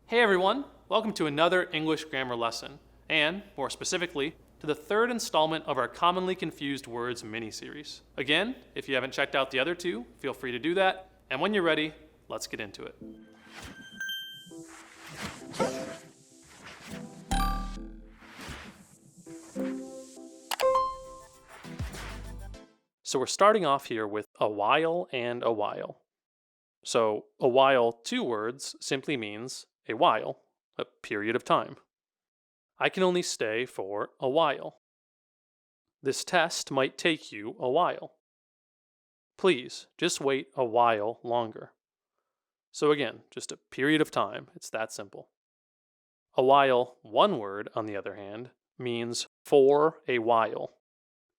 Hey everyone, welcome to another English grammar lesson, and more specifically, to the third installment of our commonly confused words mini-series. Again, if you haven't checked out the other two, feel free to do that, and when you're ready, let's get into it. So we're starting off here with a while and a while. So a while, two words, simply means a while, a period of time. I can only stay for a while. This test might take you a while. Please, just wait a while longer. So again, just a period of time. It's that simple. A while, one word, on the other hand, means for a while.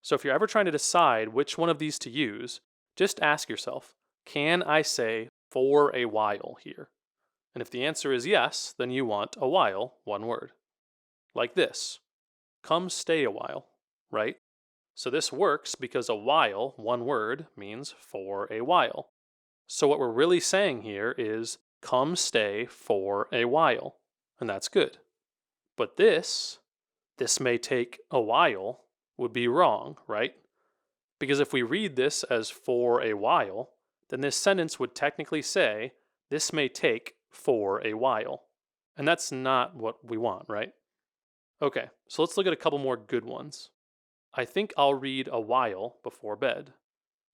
So if you're ever trying to decide which one of these to use, just ask yourself, can I say for a while here? And if the answer is yes, then you want a while, one word. Like this, come stay a while, right? So this works because a while, one word, means for a while. So what we're really saying here is come stay for a while. And that's good. But this may take a while, would be wrong, right? Because if we read this as for a while, then this sentence would technically say this may take for a while. And that's not what we want, right? Okay, so let's look at a couple more good ones. I think I'll read a while before bed.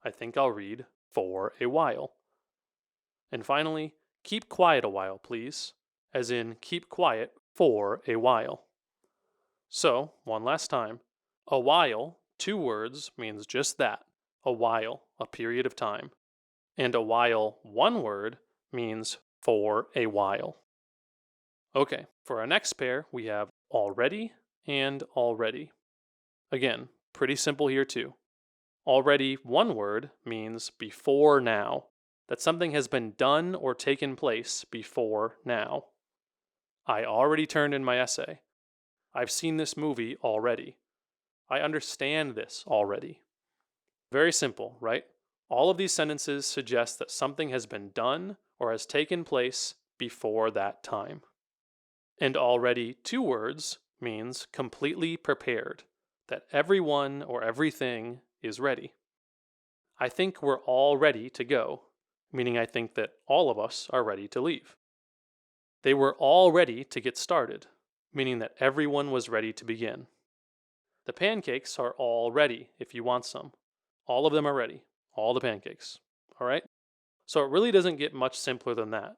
I think I'll read for a while. And finally, keep quiet a while, please, as in keep quiet for a while. So, one last time, a while, two words, means just that, a while, a period of time. And a while, one word, means for a while. Okay, for our next pair, we have already and already. Again, pretty simple here too. Already, one word, means before now, that something has been done or taken place before now. I already turned in my essay. I've seen this movie already. I understand this already. Very simple, right? All of these sentences suggest that something has been done or has taken place before that time. And already, two words, means completely prepared, that everyone or everything is ready. I think we're all ready to go, meaning I think that all of us are ready to leave. They were all ready to get started, meaning that everyone was ready to begin. The pancakes are all ready if you want some. All of them are ready. All the pancakes. All right? So it really doesn't get much simpler than that.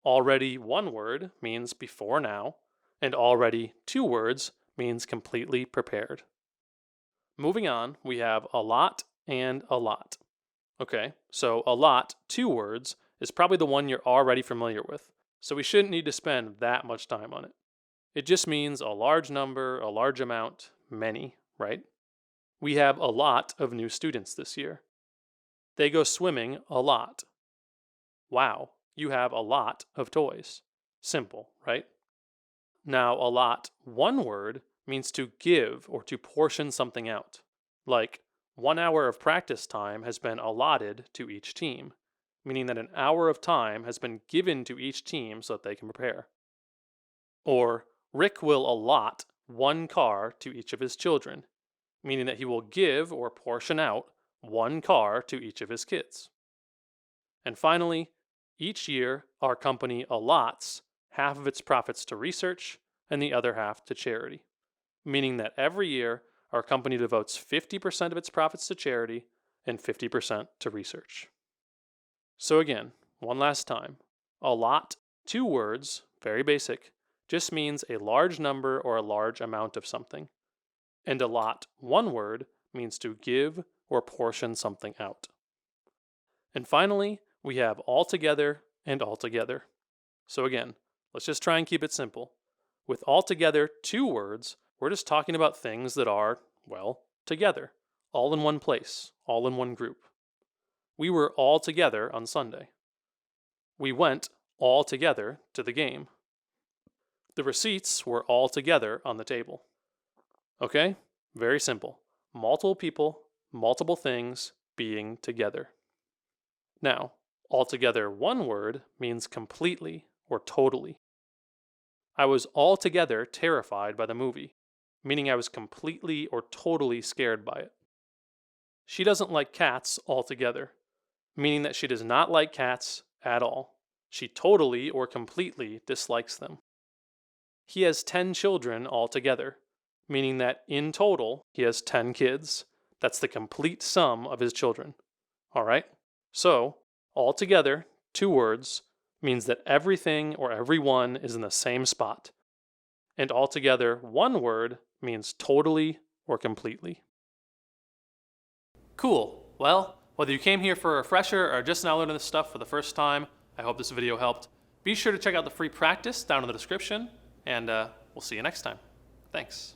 Already, one word, means before now, and already, two words, means completely prepared. Moving on, we have a lot and a lot. Okay, so a lot, two words, is probably the one you're already familiar with, so we shouldn't need to spend that much time on it. It just means a large number, a large amount, many, right? We have a lot of new students this year. They go swimming a lot. Wow, you have a lot of toys. Simple, right? Now, a lot, one word, means to give or to portion something out. Like, 1 hour of practice time has been allotted to each team, meaning that an hour of time has been given to each team so that they can prepare. Or, Rick will allot one car to each of his children, meaning that he will give or portion out one car to each of his kids. And finally, each year our company allots half of its profits to research and the other half to charity, meaning that every year our company devotes 50% of its profits to charity and 50% to research. So again, one last time, allot, two words, very basic, just means a large number or a large amount of something. And allot, one word, means to give or portion something out. And finally, we have altogether and altogether. So again, let's just try and keep it simple. With altogether, two words, we're just talking about things that are, well, together, all in one place, all in one group. We were all together on Sunday. We went all together to the game. The receipts were all together on the table. Okay? Very simple. Multiple people, multiple things being together. Now, altogether, one word means completely or totally. I was altogether terrified by the movie, meaning I was completely or totally scared by it. She doesn't like cats altogether, meaning that she does not like cats at all. She totally or completely dislikes them. He has 10 children altogether, meaning that in total, he has 10 kids. That's the complete sum of his children. All right? So, altogether, 2 words means that everything or everyone is in the same spot. And altogether, 1 word means totally or completely. Cool. Well, whether you came here for a refresher or just now learning this stuff for the first time, I hope this video helped. Be sure to check out the free practice down in the description, and we'll see you next time. Thanks.